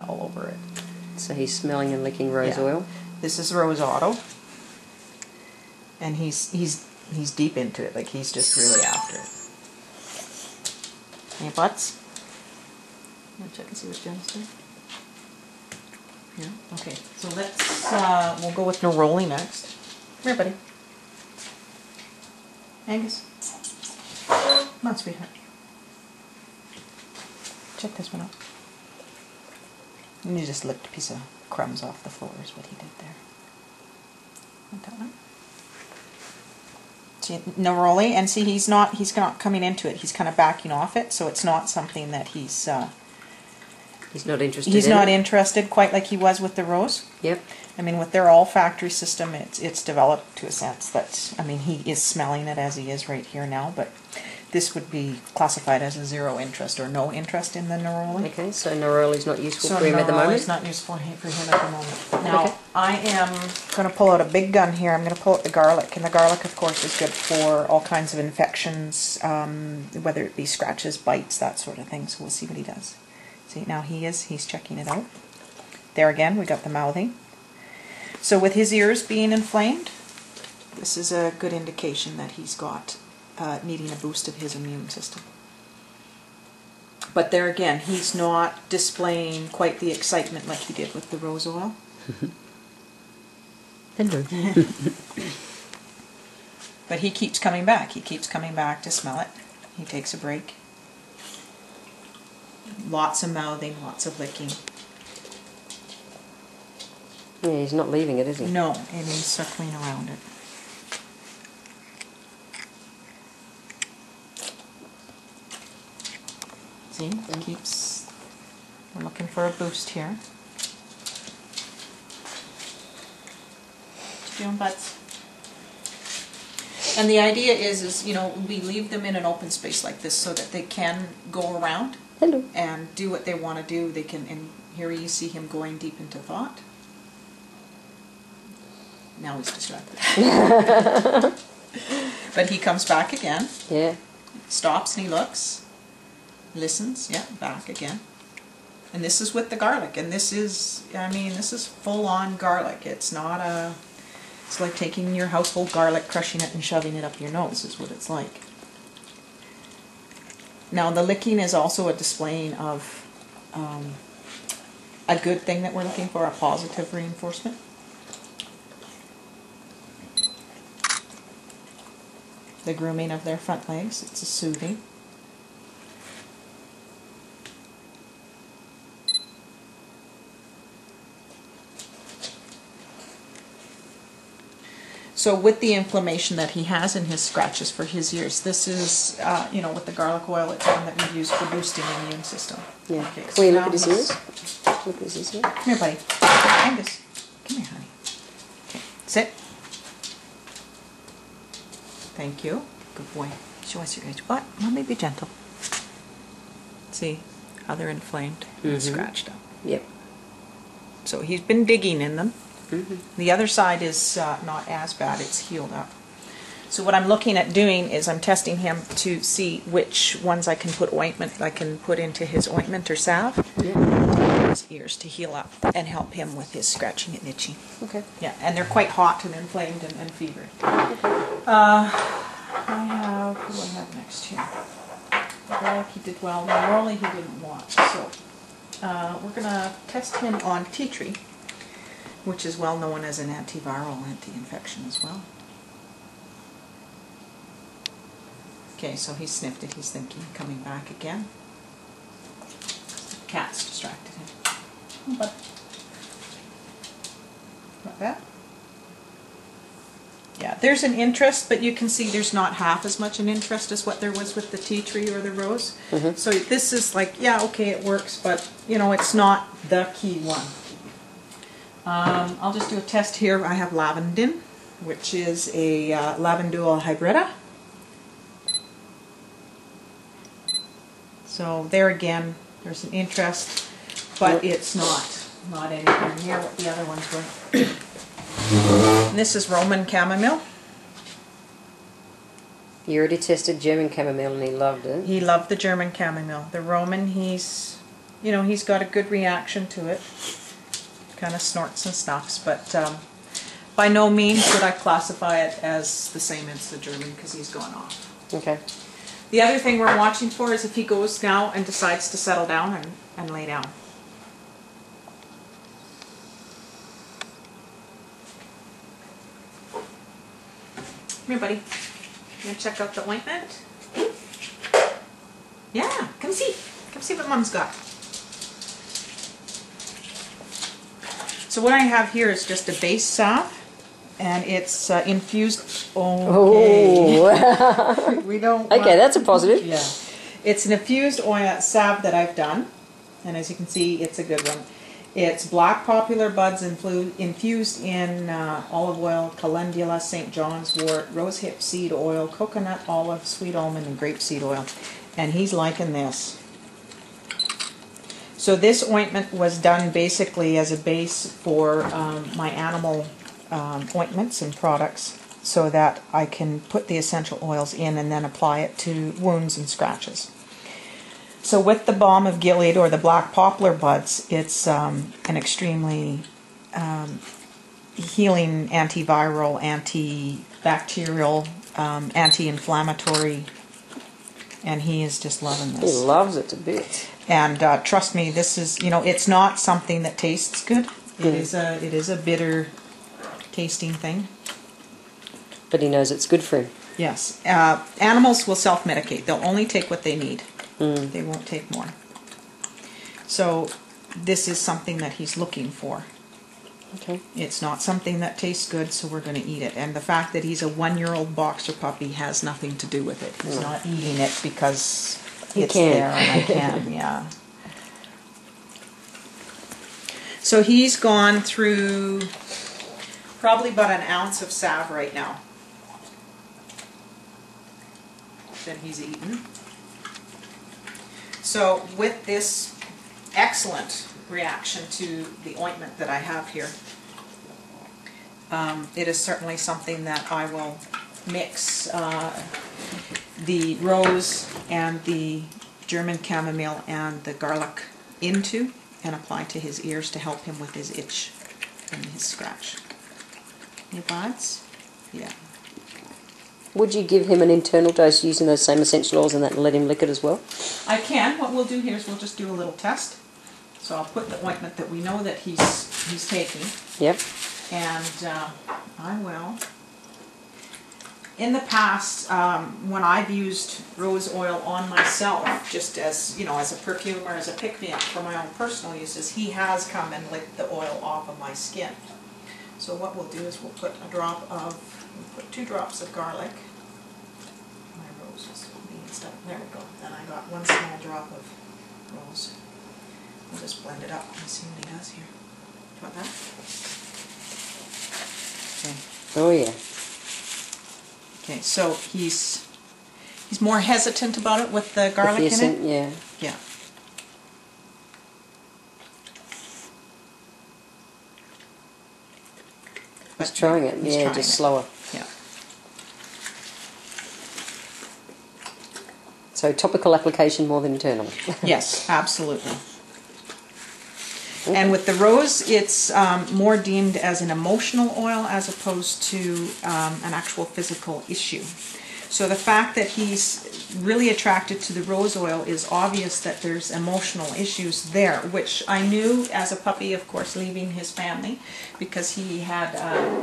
all over it. So he's smelling and licking rose oil. This is Rose Auto, and he's deep into it. Like, he's just really after it. Any butts? I'm gonna check and see what Jen's doing. Yeah. Okay. So let's we'll go with neroli next. Come here, buddy. Angus. Come on, sweetheart. Check this one out. And you just licked a piece of crumbs off the floor is what he did there. Want that one? See, neroli, and see, he's not coming into it. He's kind of backing off it, so it's not something that he's not interested. He's not interested quite like he was with the rose. Yep. I mean, with their olfactory system, it's developed to a sense that, I mean, he is smelling it as he is right here now, but this would be classified as a zero interest or no interest in the neroli. Okay, so neroli's not useful for him at the moment? So neroli's not useful for him at the moment. Now, okay. I am going to pull out a big gun here. I'm going to pull out the garlic, and the garlic, of course, is good for all kinds of infections, whether it be scratches, bites, that sort of thing, so we'll see what he does. See, now he's checking it out. There again, we got the mouthing. So with his ears being inflamed, this is a good indication that he's got needing a boost of his immune system. But there again, he's not displaying quite the excitement like he did with the rose oil. Hello. But he keeps coming back. He keeps coming back to smell it. He takes a break. Lots of mouthing, lots of licking. Yeah, he's not leaving it, is he? No, and he's circling around it. See, it keeps, we're looking for a boost here. What you doing, buds? And the idea is, you know, we leave them in an open space like this so that they can go around. Hello. And do what they want to do. They can, and here you see him going deep into thought. Now he's distracted. But he comes back again. Yeah. Stops and he looks. Listens. Yeah, back again. And this is with the garlic. And this is, I mean, this is full-on garlic. It's not a, it's like taking your household garlic, crushing it and shoving it up your nose is what it's like. Now the licking is also a displaying of a good thing that we're looking for, a positive reinforcement. The grooming of their front legs, it's a soothing. So with the inflammation that he has in his scratches for his ears, this is, you know, with the garlic oil, it's one that we use for boosting the immune system. Yeah. Okay, so Can we look at his ears? Look at his ears. Come here, buddy. Angus. Come here, honey. Okay, sit. Thank you. Good boy. Show us your ears. What? Mommy, be gentle. See how they're inflamed and scratched up. Yep. So he's been digging in them. Mm-hmm. The other side is not as bad, it's healed up. So what I'm looking at doing is I'm testing him to see which ones I can put into his ointment or salve to his ears to heal up and help him with his scratching and itching. Okay. Yeah, and they're quite hot and inflamed and fevered. Okay. Who do I have next here? Garlic he did well, neroli he didn't want. So we're going to test him on tea tree, which is well known as an antiviral, anti-infection as well. Okay, so he sniffed it, he's thinking, coming back again. The cat's distracted him. But not bad. Yeah, there's an interest, but you can see there's not half as much an interest as what there was with the tea tree or the rose. So this is like, yeah, okay, it works, but you know, it's not the key one. I'll just do a test here. I have lavandin, which is a Lavandula hybrida. So there again, there's an interest, but it's not anywhere near what the other ones were. And this is Roman chamomile. You already tested German chamomile and he loved it. He loved the German chamomile. The Roman, he's you know, he's got a good reaction to it. Kind of snorts and snuffs, but by no means would I classify it as the same as the German because he's gone off. Okay. The other thing we're watching for is if he goes now and decides to settle down and lay down. Come here, buddy. You want to check out the ointment? Yeah, come see. Come see what Mom's got. So what I have here is just a base salve, and it's infused. Okay. Oh. We don't. Okay, that's a positive. Yeah. It's an infused oil salve that I've done, and as you can see, it's a good one. It's black poplar buds infused in olive oil, calendula, St. John's wort, rosehip seed oil, coconut, olive, sweet almond, and grapeseed oil. And he's liking this. So this ointment was done basically as a base for my animal ointments and products so that I can put the essential oils in and then apply it to wounds and scratches. So with the balm of Gilead or the black poplar buds, it's an extremely healing, antiviral, antibacterial, anti-inflammatory, and he is just loving this. He loves it to bits. And trust me, this is, you know, it's not something that tastes good. It is a bitter tasting thing. But he knows it's good for him. Yes. Animals will self-medicate. They'll only take what they need. They won't take more. So this is something that he's looking for. Okay. It's not something that tastes good, so we're going to eat it. And the fact that he's a 1-year-old boxer puppy has nothing to do with it. He's not eating it because it's there and I can, yeah. So he's gone through probably about an ounce of salve right now that he's eaten. So with this excellent reaction to the ointment that I have here, it is certainly something that I will mix the rose and the German chamomile and the garlic into and apply to his ears to help him with his itch and his scratch. Any bites? Yeah. Would you give him an internal dose using those same essential oils and that and let him lick it as well? I can. What we'll do here is we'll just do a little test. So I'll put the ointment that we know that he's taking. Yep. And I will. In the past, when I've used rose oil on myself, just as, you know, as a perfume or as a pick-me-up for my own personal uses, he has come and licked the oil off of my skin. So what we'll do is we'll put 2 drops of garlic. My roses being stuck. There we go. Then I got 1 small drop of rose. We'll just blend it up and see what he does here. Got that? Okay. Oh yeah. Okay, so he's more hesitant about it with the garlic in it. Yeah. Yeah. He's trying it. He's yeah, trying just it. slower. Yeah. So topical application more than internal. Yes, absolutely. And with the rose, it's more deemed as an emotional oil as opposed to an actual physical issue. So the fact that he's really attracted to the rose oil is obvious that there's emotional issues there, which I knew as a puppy, of course, leaving his family, because he had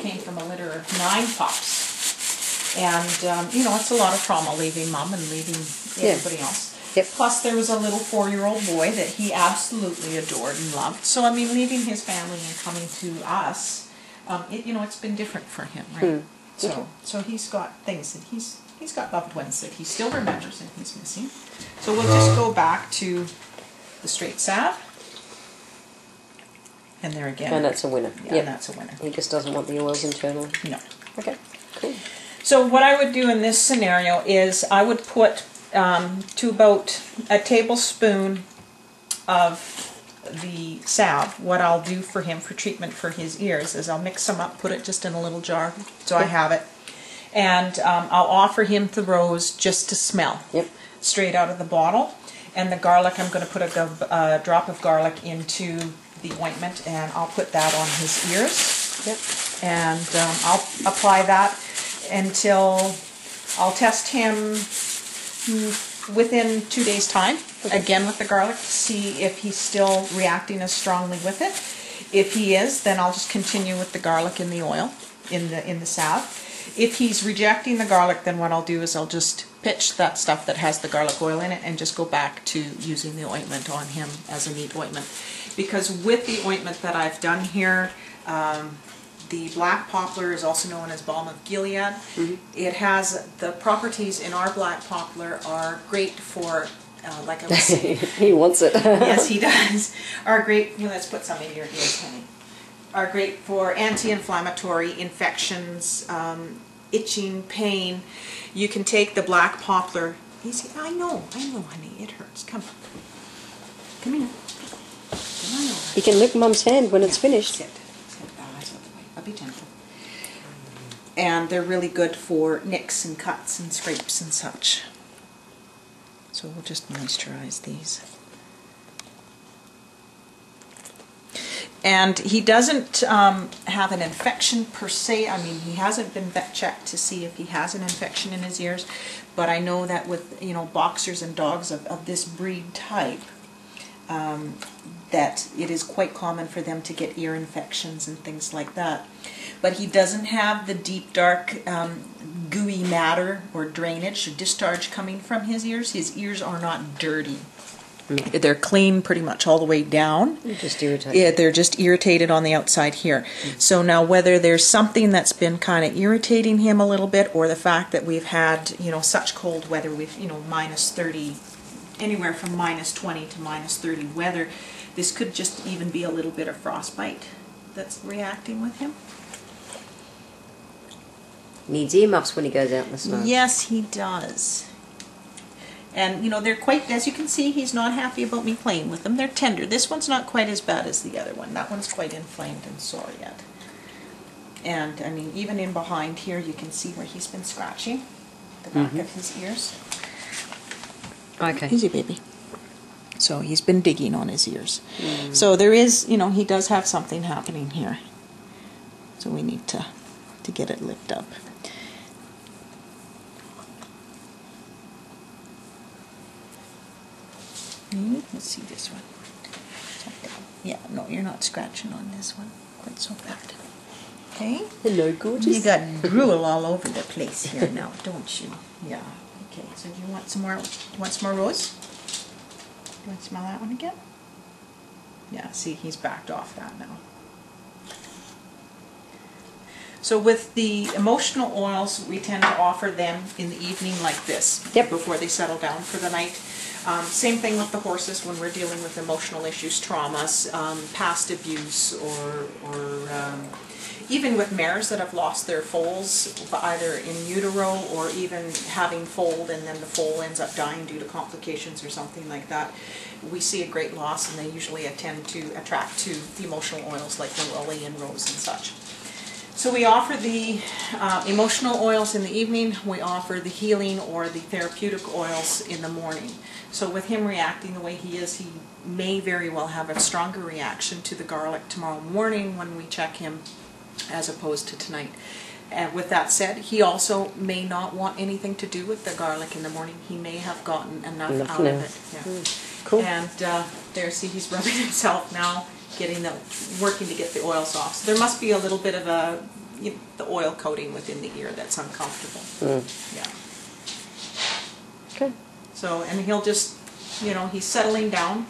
came from a litter of 9 pups. And, you know, it's a lot of trauma leaving mom and leaving everybody else. Yep. Plus, there was a little 4-year-old boy that he absolutely adored and loved. So, I mean, leaving his family and coming to us, you know, it's been different for him, right? So he's got things that he's got loved ones that he still remembers and he's missing. So we'll just go back to the straight salve, and there again. And that's a winner. Yeah, and that's a winner. He just doesn't want the oils internally. No. Okay. Cool. So what I would do in this scenario is I would put to about a tablespoon of the salve. What I'll do for him for treatment for his ears is I'll mix them up, put it just in a little jar so I have it, and I'll offer him the rose just to smell, Yep. straight out of the bottle. And the garlic, I'm going to put a drop of garlic into the ointment, and I'll put that on his ears. Yep. And I'll apply that until I'll test him within 2 days' time, again with the garlic, to see if he's still reacting as strongly with it. If he is, then I'll just continue with the garlic in the oil, in the salve. If he's rejecting the garlic, then what I'll do is I'll just pitch that stuff that has the garlic oil in it and just go back to using the ointment on him as a neat ointment. Because with the ointment that I've done here, the black poplar is also known as balm of Gilead. It has the properties in our black poplar are great for, like I was saying. He wants it. Yes, he does. Are great. Let's put some in your ears, honey. Are great for anti-inflammatory infections, itching, pain. You can take the black poplar. Easy. I know, honey. It hurts. Come on. Come here. Come on over. You can lick Mum's hand when it's finished. Sit. I'll be gentle. And they're really good for nicks and cuts and scrapes and such. So we'll just moisturize these. And he doesn't have an infection per se. I mean, he hasn't been vet checked to see if he has an infection in his ears. But I know that with, you know, boxers and dogs of this breed type, that it is quite common for them to get ear infections and things like that. But he doesn't have the deep, dark, gooey matter or drainage or discharge coming from his ears. His ears are not dirty. They're clean pretty much all the way down. Just irritated. Yeah, they're just irritated on the outside here. So now whether there's something that's been kind of irritating him a little bit, or the fact that we've had, you know, such cold weather, we've, you know, minus 30, anywhere from minus 20 to minus 30 weather, this could just even be a little bit of frostbite that's reacting with him. Needs earmuffs when he goes out in the snow. Yes, he does. And, you know, they're quite, as you can see, he's not happy about me playing with them. They're tender. This one's not quite as bad as the other one. That one's quite inflamed and sore yet. And, I mean, even in behind here, you can see where he's been scratching the back of his ears. Okay. Easy, baby. So he's been digging on his ears. So there is, you know, he does have something happening here. So we need to get it licked up. Let's see this one. Yeah, no, you're not scratching on this one quite so bad. Okay? Hello, gorgeous. You got drool all over the place here now, don't you? Yeah. Okay, so do you want some more? You want some more rose? You want to smell that one again? Yeah, see, he's backed off that now. So with the emotional oils, we tend to offer them in the evening like this, before they settle down for the night. Same thing with the horses when we're dealing with emotional issues, traumas, past abuse, or even with mares that have lost their foals, either in utero or even having foaled and then the foal ends up dying due to complications or something like that. We see a great loss, and they usually tend to attract to the emotional oils like neroli and rose and such. So we offer the emotional oils in the evening, we offer the healing or the therapeutic oils in the morning. So with him reacting the way he is, he may very well have a stronger reaction to the garlic tomorrow morning when we check him as opposed to tonight. And with that said, he also may not want anything to do with the garlic in the morning. He may have gotten enough out of it. Yeah. Cool. And there, see, he's rubbing himself now, working to get the oils off. So there must be a little bit of the oil coating within the ear that's uncomfortable. Yeah. Okay. So, and he'll just, you know, he's settling down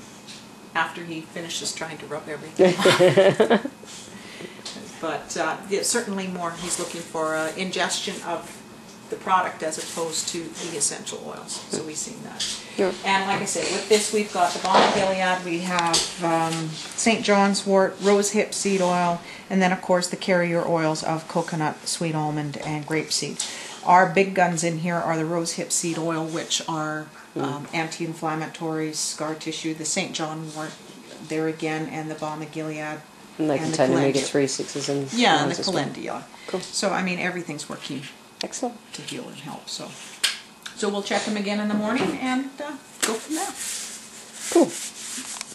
after he finishes trying to rub everything off. But yeah, certainly more, he's looking for ingestion of the product as opposed to the essential oils. So we've seen that. Yeah. And like I said, with this we've got the balm of Gilead, we have St. John's wort, rose hip seed oil, and then of course the carrier oils of coconut, sweet almond, and grapeseed. Our big guns in here are the rose hip seed oil, which are anti-inflammatories, scar tissue, the St. John wort there again, and the balm of Gilead. And they contain omega-3, 6s and yeah, and the calendula. Cool. So I mean, everything's working. Excellent. To heal and help. So we'll check them again in the morning and go from there. Cool.